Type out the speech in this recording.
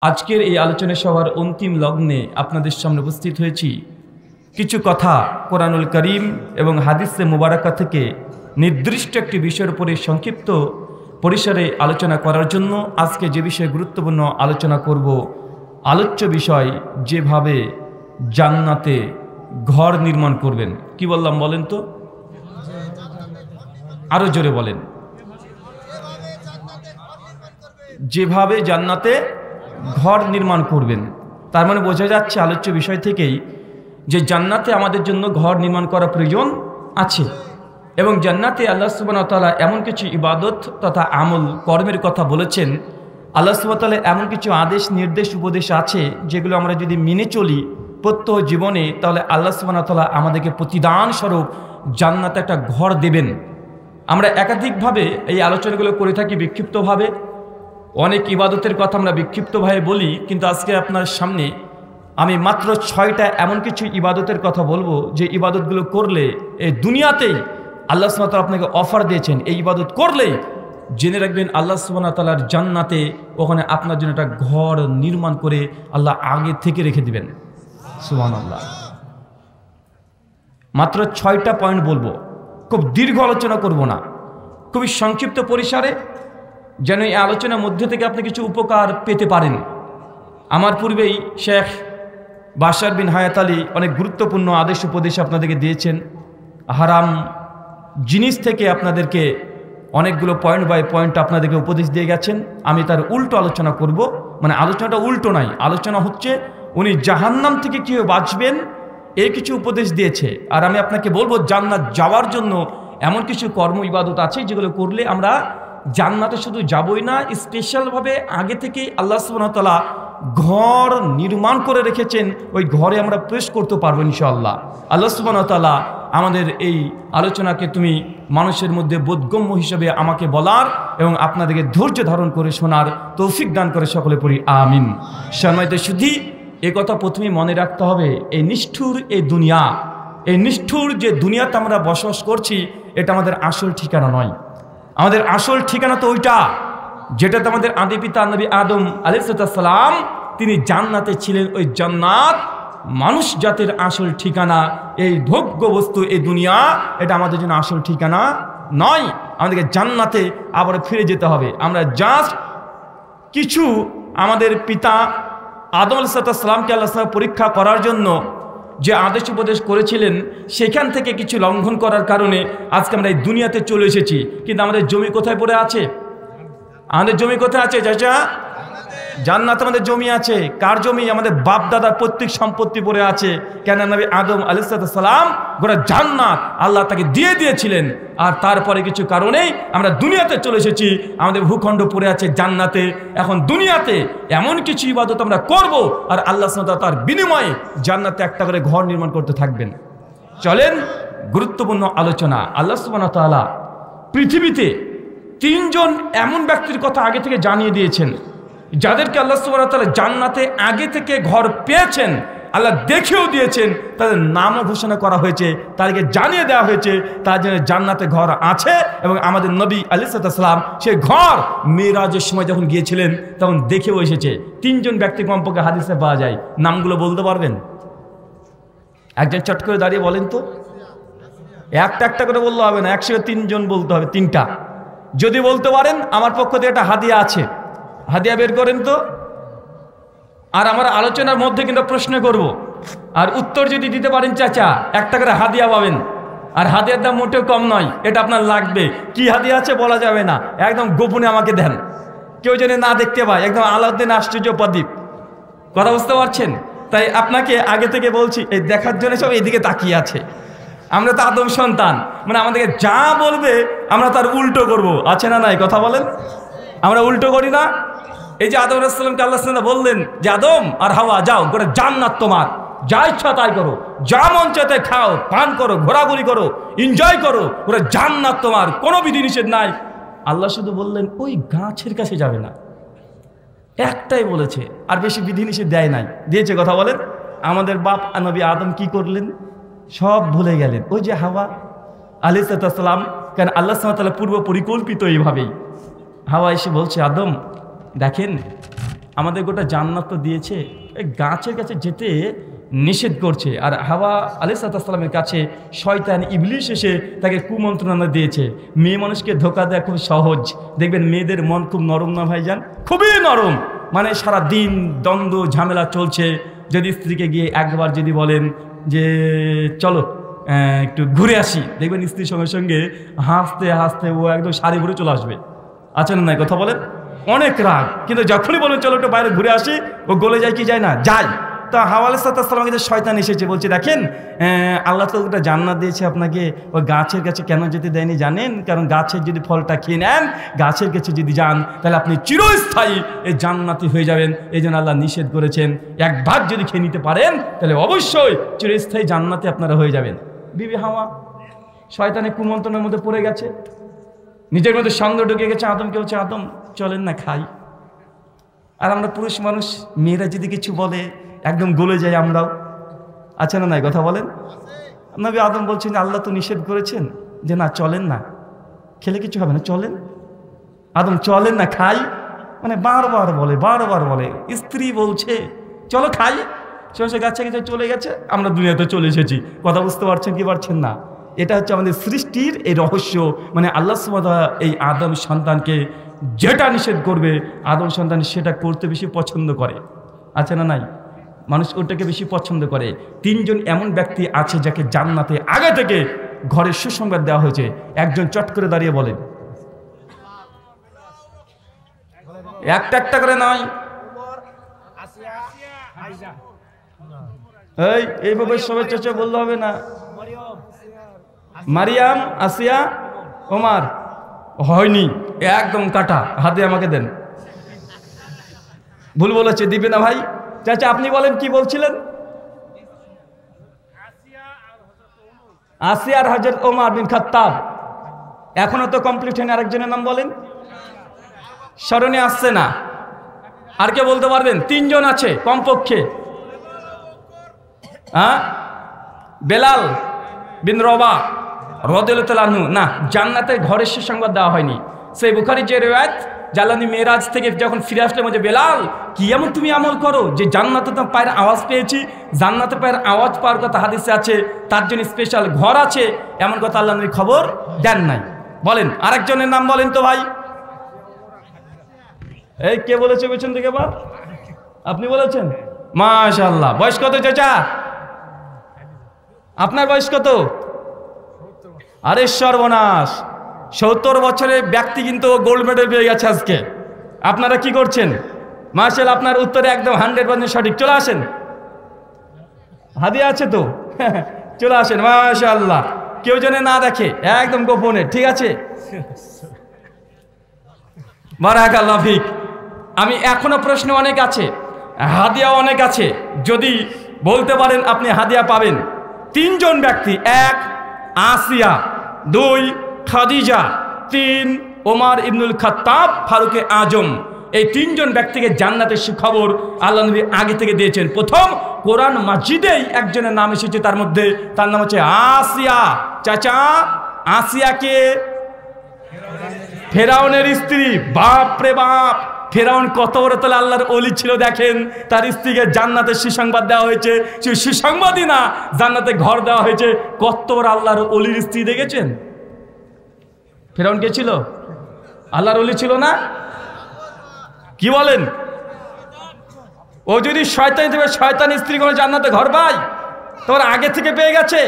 আজকের এই আলোচনা সভার অন্তিম লগ্নে আপনাদের সামনে উপস্থিত হয়েছি কিছু কথা কোরআনুল করিম এবং হাদিসে মুবারাকা থেকে নির্দিষ্ট একটি বিষয়ের উপরে সংক্ষিপ্ত পরিসরে আলোচনা করার জন্য আজকে যে বিষয়ে গুরুত্বপূর্ণ আলোচনা করব, আলোচ্য বিষয় যেভাবে জান্নাতে ঘর নির্মাণ করবেন। কি বললাম বলেন তো, আরো জোরে বলেন। যেভাবে জান্নাতে ঘর নির্মাণ করবেন, তার মানে বোঝা যাচ্ছে আলোচ্য বিষয় থেকেই যে জান্নাতে আমাদের জন্য ঘর নির্মাণ করা প্রয়োজন আছে এবং জান্নাতে আল্লাহ সুবহানাহু ওয়া তাআলা এমন কিছু ইবাদত তথা আমল কর্মের কথা বলেছেন। আল্লাহ সুবহানাহু ওয়া তাআলা এমন কিছু আদেশ নির্দেশ উপদেশ আছে যেগুলো আমরা যদি মেনে চলি প্রত্যহ জীবনে, তাহলে আল্লাহ সুবহানাহু ওয়া তাআলা আমাদেরকে প্রতিদান স্বরূপ জান্নাতে একটা ঘর দেবেন। আমরা একাধিকভাবে এই আলোচনাগুলো করে থাকি বিক্ষিপ্তভাবে, অনেক ইবাদতের কথা আমরা বিক্ষিপ্তভাবে বলি, কিন্তু আজকে আপনার সামনে আমি মাত্র 6টা এমন কিছু ইবাদতের কথা বলবো যে ইবাদতগুলো করলে এই দুনিয়াতেই আল্লাহ সুবহানাহু ওয়া তাআলা আপনাকে অফার দিয়েছেন, এই ইবাদত করলেই জেনে রাখবেন আল্লাহ সুবহানাহু ওয়া তাআলার জান্নাতে ওখানে আপনার জন্য একটা ঘর নির্মাণ করে আল্লাহ আগে থেকে রেখে দিবেন। সুবহানাল্লাহ। মাত্র 6টা পয়েন্ট বলবো, খুব দীর্ঘ আলোচনা করব না, খুবই সংক্ষিপ্ত পরিসরে, যেন এই আলোচনার মধ্যে থেকে আপনি কিছু উপকার পেতে পারেন। আমার পূর্বেই শেখ বাশার বিন হায়াত আলী অনেক গুরুত্বপূর্ণ আদেশ উপদেশ আপনাদেরকে দিয়েছেন। হারাম জিনিস থেকে আপনাদেরকে অনেকগুলো পয়েন্ট বাই পয়েন্ট আপনাদেরকে উপদেশ দিয়ে গেছেন। আমি তার উল্টো আলোচনা করব, মানে আলোচনাটা উল্টো নয়, আলোচনা হচ্ছে উনি জাহান্নাম থেকে কীভাবে বাঁচবেন এই কিছু উপদেশ দিয়েছে। আর আমি আপনাকে বলবো জান্নাত যাওয়ার জন্য এমন কিছু কর্ম ইবাদত আছে যেগুলো করলে আমরা জান্নাতে শুধু যাবই না, স্পেশালভাবে আগে থেকেই আল্লাহ সুবহানাহু ওয়া তাআলা ঘর নির্মাণ করে রেখেছেন, ওই ঘরে আমরা প্রবেশ করতে পারবো ইনশাআল্লাহ। আল্লাহ সুবহানাহু ওয়া তাআলা আমাদের এই আলোচনাকে তুমি মানুষের মধ্যে বোধগম্য হিসেবে আমাকে বলার এবং আপনাদেরকে ধৈর্য ধারণ করে শোনার তৌফিক দান করে সকলে পড়ি আমিন। সম্মানিত সুধী, এ কথা প্রথমেই মনে রাখতে হবে, এই নিষ্ঠুর এই দুনিয়া, এই নিষ্ঠুর যে দুনিয়াতে আমরা বসবাস করছি, এটা আমাদের আসল ঠিকানা নয়। আমাদের আসল ঠিকানা তো ওইটা যেটাতে আমাদের আদি পিতা নবী আদম আলাইহিস সালাম তিনি জান্নাতে ছিলেন। ওই জান্নাত মানুষ জাতির আসল ঠিকানা। এই ভোগ্য বস্তু এই দুনিয়া এটা আমাদের জন্য আসল ঠিকানা নয়। আমাদেরকে জান্নাতে আবার ফিরে যেতে হবে। আমরা জাস্ট কিছু আমাদের পিতা আদম আলাইহিস সালামকে আল্লাহ পরীক্ষা করার জন্য যে আদেশ উপদেশ করেছিলেন সেখান থেকে কিছু লঙ্ঘন করার কারণে আজকে আমরা এই দুনিয়াতে চলে এসেছি। কিন্তু আমাদের জমি কোথায় পড়ে আছে? আমাদের জমি কোথায় আছে চাচা? জান্নাতে আমাদের জমি আছে। কার জমি? আমাদের বাপ দাদার পৈতৃক সম্পত্তি পড়ে আছে। কেন? নবী আদম আলাইহিস সালাম গোটা জান্নাত আল্লাহ তাকে দিয়ে দিয়েছিলেন। আর তারপরে কিছু কারণেই আমরা দুনিয়াতে চলে এসেছি, আমাদের ভূখণ্ড পড়ে আছে জান্নাতে। এখন দুনিয়াতে এমন কিছু ইবাদত আমরা করব আর আল্লাহ সুবহানাহু ওয়া তাআলা তার বিনিময়ে জান্নাতে একটা করে ঘর নির্মাণ করতে থাকবেন। চলেন গুরুত্বপূর্ণ আলোচনা। আল্লাহ সুবহানাহু ওয়া তাআলা পৃথিবীতে 3জন এমন ব্যক্তির কথা আগে থেকে জানিয়ে দিয়েছেন, যাদেরকে আল্লাহ সুবহানাহু ওয়া তাআলা জান্নাতে আগে থেকে ঘর পেয়েছেন, আল্লাহ দেখেও দিয়েছেন, তাদের নামও ঘোষণা করা হয়েছে, তাদেরকে জানিয়ে দেওয়া হয়েছে তার জন্য জান্নাতে ঘর আছে। এবং আমাদের নবী আলাইহিস সালাম সেই ঘর মেরাজের সময় যখন গিয়েছিলেন তখন দেখেও এসেছে। 3জন ব্যক্তি কমপক্ষে হাদিসে পাওয়া যায়। নামগুলো বলতে পারবেন? একজন চট করে দাঁড়িয়ে বলেন তো। একটা একটা করে বললে হবে না, 103 বলতে হবে, 3টা। যদি বলতে পারেন আমার পক্ষ থেকে একটা হাদিয়া আছে, হাদিয়া বের করেন তো। আর আমার আলোচনার মধ্যে কিন্তু প্রশ্ন করব, আর উত্তর যদি দিতে পারেন চাচা একটা করে হাদিয়া পাবেন। আর হাদিয়ার দাম মোটেও কম নয়, এটা আপনার লাগবে। কি হাদিয়া আছে বলা যাবে না, একদম গোপনে আমাকে দেন, কেউ যেন না দেখতে পায়। একদম আলাউদ্দিন আশ্চর্য প্রদীপ। কথা বুঝতে পারছেন? তাই আপনাকে আগে থেকে বলছি, এই দেখার জন্য সব এইদিকে তাকিয়ে আছে। আমরা তো আদম সন্তান, মানে আমাদেরকে যা বলবে আমরা তার উল্টো করব, আছে না নাই? কথা বলেন, আমরা উল্টো করি না? এই যে আদম আলাইহিস সালামকে আল্লাহ সুবহানাহু বললেন যে আদম আর হাওয়া যাও, গোটা জান্নাত তোমার, যা ইচ্ছা তাই করো, যা মন চায় তাই খাও, পান করো, ঘোরাঘুরি করো, এনজয় করো, গোটা জান্নাত তোমার, কোনো বিধিনিষেধ নাই। আল্লাহ শুধু বললেন ওই গাছের কাছে যাবে না, একটাই বলেছে, আর বেশি বিধিনিষেধ দেয় নাই। দিয়েছে? কথা বলেন। আমাদের বাপ নবী আদম কি করলেন? সব ভুলে গেলেন। ওই যে হাওয়া আলাইহিস সালাম, কেন আল্লাহ সুবহানাহু ওয়া তাআলা পূর্ব পরিকল্পিত এইভাবেই। হাওয়া এসে বলছে আদম দেখেন আমাদের গোটা জান্নাত তো দিয়েছে, এই গাছের কাছে যেতে নিষেধ করছে। আর হাওয়া আলাইহিসসালামের কাছে শয়তান ইবলিশ এসে তাকে কুমন্ত্রণা দিয়েছে। মেয়ে মানুষকে ধোকা দেওয়া খুব সহজ। দেখবেন মেয়েদের মন খুব নরম না ভাইজান, খুবই নরম। মানে সারা দিন দ্বন্দ্ব ঝামেলা চলছে, যদি স্ত্রীকে গিয়ে একবার যদি বলেন যে চলো একটু ঘুরে আসি, দেখবেন স্ত্রীর সঙ্গে সঙ্গে হাসতে হাসতে ও একদম শাড়ি ভরে চলে আসবে। আচ্ছা না নাই কথা বলেন, অনেক রাগ। কিন্তু যখনই বলেন চলো একটু বাইরে ঘুরে আসি, ও গলে যায় কি যায় না, যায়। তা হাওয়া আলাইহিসসালামের কাছে শয়তান এসেছে, বলছে দেখেন আল্লাহ তো ওটা জান্নাত দিয়েছে আপনাকে, ওই গাছের কাছে কেন যেতে দেয়নি জানেন? কারণ গাছের যদি ফলটা খেয়ে নেন, গাছের কাছে যদি যান, তাহলে আপনি চিরস্থায়ী এই জান্নাতি হয়ে যাবেন। এই জন্য আল্লাহ নিষেধ করেছেন, একবার যদি খেয়ে নিতে পারেন তাহলে অবশ্যই চিরস্থায়ী জান্নাতি আপনারা হয়ে যাবেন। বিবি হাওয়া শয়তানের কুমন্ত্রণের মধ্যে পড়ে গেছে, নিজের মধ্যে সন্দেহ ঢুকে গেছে। আদমকে বলছে আদম চলেন না খাই। আর আমরা পুরুষ মানুষ, মেয়েরা যদি কিছু বলে একদম গলে যাই আমরাও। আচ্ছা না নাই কথা বলেন? নবী আদম বলছেন আল্লাহ তো নিষেধ করেছেন যে না চলেন না, খেলে কিছু হবে না, চলেন। আদম চলেন না খাই, মানে বারবার বলে। স্ত্রী বলছে চলো খাই, সে গাছে গেছে চলে গেছে, আমরা দুনিয়াতে চলে এসেছি। কথা বুঝতে পারছেন কি পারছেন না? এটা হচ্ছে আমাদের সৃষ্টির এই রহস্য। মানে আল্লাহ সুবহানাহু ওয়া তাআলা এই আদম সন্তানকে যেটা নিষেধ করবে, আদম সন্তান সেটা করতে বেশি পছন্দ করে। আছে না নাই? মানুষ ওটাকে বেশি পছন্দ করে। 3 জন এমন ব্যক্তি আছে যাকে জান্নাতে আগে থেকে ঘরের সুসংবাদ দেওয়া হয়েছে। একজন চট করে দাঁড়িয়ে বলেন, একটা করে নয়, এইভাবে সবাই চর্চা বলতে হবে না। মারিয়াম, আসিয়া, ওমর। হয়নি, একদম কাটা। হাতে আমাকে দেন, ভুল বলেছে, দিবে না ভাই। চাচা আপনি বলেন কি বলছিলেন? আসিয়া আর হযরত ওমর বিন খাত্তাব। এখনো তো কমপ্লিট হয়নি, আরেকজনের নাম বলেন, স্মরণে আসছে না। আর কে বলতে পারবেন? 3 জন আছে কমপক্ষে। বেলাল বিন রবা রাদিয়াল্লাহু তাআলা আনহু। না, জান্নাতে ঘরের সুসংবাদ দেওয়া হয়নি। সেই বুখারী যে রিওয়ায়াত, জালানি মেরাজ থেকে যখন ফিরে আসলে বলে বেলাল কি এমন তুমি আমল করো যে জান্নাতে তো পায়ের আওয়াজ পেয়েছি, জান্নাতে পায়ের আওয়াজ পাওয়ার কথা হাদিসে আছে, তার জন্য স্পেশাল ঘর আছে, এমন কথা আল্লাহ নবী খবর দেন নাই। বলেন আরেকজনের নাম বলেন তো ভাই। এই কে বলেছে পেছন থেকে? বা আপনি বলেছেন? মাশাআল্লাহ। বয়স কত চাচা? আপনার বয়স কত? আরে সর্বনাশ, 70 বছরের ব্যক্তি কিন্তু গোল্ড মেডেল পেয়ে গেছে আজকে। আপনারা কি করছেন? মাশাআল্লাহ, আপনার উত্তরে একদম 100% সঠিক। চলে আসেন, হাদিয়া আছে তো, চলে আসেন। মাশাআল্লাহ, কেউ যেন না দেখে, একদম গোপনে, ঠিক আছে? বারাকাল্লাহ ফিক। আমি এখনো প্রশ্ন অনেক আছে, হাদিয়া অনেক আছে, যদি বলতে পারেন আপনি হাদিয়া পাবেন। 3 জন ব্যক্তি, 1 আসিয়া, 2 খাদিজা, 3 ওমর ইবনুল খাত্তাব ফারুকে আজম। এই 3 জন ব্যক্তিকে জান্নাতের সুখবর আল্লাহ নবী আগে থেকে দিয়েছেন। প্রথম কোরআন মাজিদেই একজনের নাম এসেছে, তার মধ্যে তার নাম হচ্ছে আসিয়া। চাচা আসিয়াকে ফেরাউনের স্ত্রী, বাপ রে বাপ, ফেরাউন কত বড় তাহলে আল্লাহর ওলি ছিল দেখেন। তার স্ত্রীকে জান্নাতের সুসংবাদ দেওয়া হয়েছে, সেই সুসংবাদই না, জান্নাতে ঘর দেওয়া হয়েছে। কত বড় আল্লাহর ওলির স্ত্রী দেখেছেন? ফেরাউন কে ছিল? আল্লাহর ওলি ছিল না? কি বলেন? ও যদি শয়তানি থেকে শয়তান স্ত্রী কোনো জান্নাতে ঘর পায়, তোমার আগে থেকে পেয়ে গেছে।